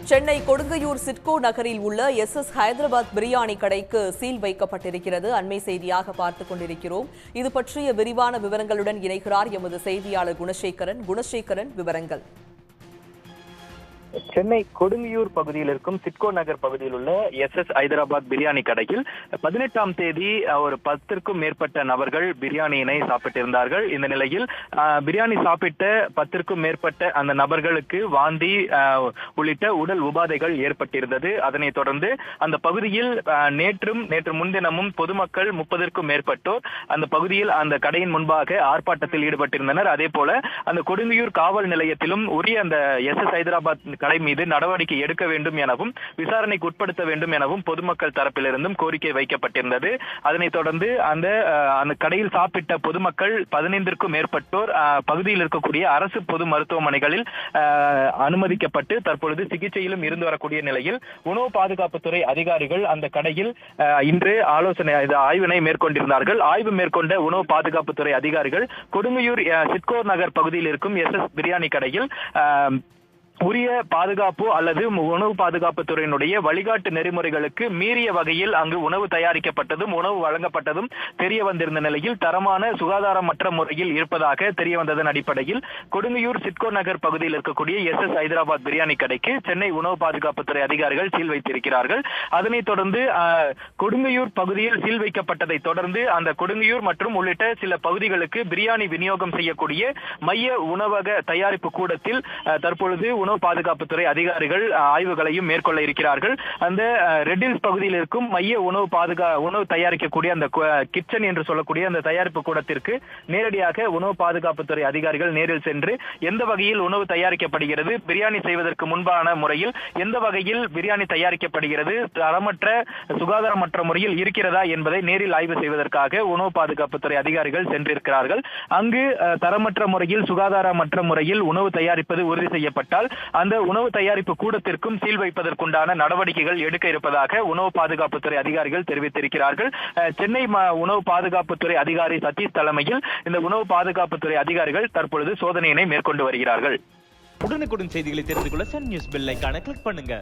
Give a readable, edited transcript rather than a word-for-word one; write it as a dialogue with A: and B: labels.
A: சென்னை கொடுங்கையூர் சிட்கோ நகரில் உள்ள எஸ்எஸ் ஹைதராபாத் பிரியாணி கடைக்கு சீல் வைக்கப்பட்டிருக்கிறது. அண்மை செய்தியாக பார்த்துக் கொண்டிருக்கிறோம். இது பற்றிய விரிவான விவரங்களுடன் இணைகிறார் எமது செய்தியாளர் குணசேகரன். விவரங்கள்.
B: சென்னை கொடுங்கையூர் பகுதியில் இருக்கும் சிட்கோ நகர் பகுதியில் உள்ள எஸ்எஸ் ஹைதராபாத் பிரியாணி கடையில் 18ஆம் தேதி ஒரு 10க்கும் மேற்பட்ட நபர்கள் பிரியாணியினை சாப்பிட்டிருந்தார்கள். இந்த நிலையில் பிரியாணி சாப்பிட்ட 10க்கும் மேற்பட்ட அந்த நபர்களுக்கு வாந்தி உள்ளிட்ட உடல் உபாதைகள் ஏற்பட்டிருந்தது. அதனைத் தொடர்ந்து அந்த பகுதியில் நேற்று முன்தினமும் பொதுமக்கள் 30க்கும் மேற்பட்டோர் அந்த பகுதியில் அந்த கடையின் முன்பாக ஆர்ப்பாட்டத்தில் ஈடுபட்டிருந்தனர். அதே போல அந்த கொடுங்கையூர் காவல் நிலையத்திலும் உரிய அந்த எஸ்எஸ் ஹைதராபாத் கடை மீது நடவடிக்கை எடுக்க வேண்டும் எனவும் விசாரணைக்கு உட்படுத்த வேண்டும் எனவும் பொதுமக்கள் தரப்பிலிருந்தும் கோரிக்கை வைக்கப்பட்டிருந்தது. அதனைத் தொடர்ந்து அந்த கடையில் சாப்பிட்ட பொதுமக்கள் 15க்கும் மேற்பட்டோர் பகுதியில் இருக்கக்கூடிய அரசு பொது மருத்துவமனைகளில் அனுமதிக்கப்பட்டு தற்பொழுது சிகிச்சையிலும் இருந்து வரக்கூடிய நிலையில் உணவு பாதுகாப்புத்துறை அதிகாரிகள் அந்த கடையில் இன்று ஆய்வினை மேற்கொண்டிருந்தார்கள். ஆய்வு மேற்கொண்ட உணவு பாதுகாப்புத்துறை அதிகாரிகள் கொடுங்கையூர் சிட்கோ நகர் பகுதியில் இருக்கும் எஸ்எஸ் பிரியாணி கடையில் உரிய பாதுகாப்பு அல்லது உணவு பாதுகாப்பு துறையினுடைய வழிகாட்டு நெறிமுறைகளுக்கு மீறிய வகையில் அங்கு உணவு தயாரிக்கப்பட்டதும் உணவு வழங்கப்பட்டதும் தெரிய வந்திருந்த நிலையில் தரமான சுகாதாரமற்ற முறையில் இருப்பதாக தெரிய வந்ததன் அடிப்படையில் கொடுங்கையூர் சிட்கோ நகர் பகுதியில் இருக்கக்கூடிய எஸ்எஸ் ஹைதராபாத் பிரியாணி கடைக்கு சென்னை உணவு பாதுகாப்புத்துறை அதிகாரிகள் சீல் வைத்திருக்கிறார்கள். அதனைத் தொடர்ந்து கொடுங்கையூர் பகுதியில் சீல் வைக்கப்பட்டதை தொடர்ந்து அந்த கொடுங்கையூர் மற்றும் உள்ளிட்ட சில பகுதிகளுக்கு பிரியாணி விநியோகம் செய்யக்கூடிய மைய உணவக தயாரிப்பு கூடத்தில் தற்பொழுது உணவு பாதுகாப்புத்துறை அதிகாரிகள் ஆய்வுகளையும் மேற்கொள்ள இருக்கிறார்கள். அந்த ரெட்டில்ஸ் பகுதியில் இருக்கும் மைய உணவு தயாரிக்கக்கூடிய அந்த கிச்சன் என்று சொல்லக்கூடிய அந்த தயாரிப்பு கூடத்திற்கு நேரடியாக உணவு பாதுகாப்புத்துறை அதிகாரிகள் நேரில் சென்று எந்த வகையில் உணவு தயாரிக்கப்படுகிறது, பிரியாணி செய்வதற்கு முன்பான முறையில் எந்த வகையில் பிரியாணி தயாரிக்கப்படுகிறது, தரமற்ற சுகாதாரமற்ற முறையில் இருக்கிறதா என்பதை நேரில் ஆய்வு செய்வதற்காக உணவு பாதுகாப்புத்துறை அதிகாரிகள் சென்றிருக்கிறார்கள். அங்கு தரமற்ற முறையில் சுகாதாரமற்ற முறையில் உணவு தயாரிப்பது உறுதி செய்யப்பட்டால் அந்த உணவு தயாரிப்பு கூடத்திற்கும் சீல் வைப்பதற்குண்டான நடவடிக்கைகள் எடுக்க இருப்பதாக உணவு பாதுகாப்புத்துறை அதிகாரிகள் தெரிவித்திருக்கிறார்கள். சென்னை உணவு பாதுகாப்புத்துறை அதிகாரி சதீஷ் தலைமையில் இந்த உணவு பாதுகாப்புத்துறை அதிகாரிகள் தற்பொழுது சோதனையினை மேற்கொண்டு வருகிறார்கள்.
C: உடனுக்குடன் செய்திகளை தெரிந்து கொள்ள சன் நியூஸ் பெல் ஐகானை கிளிக் பண்ணுங்க.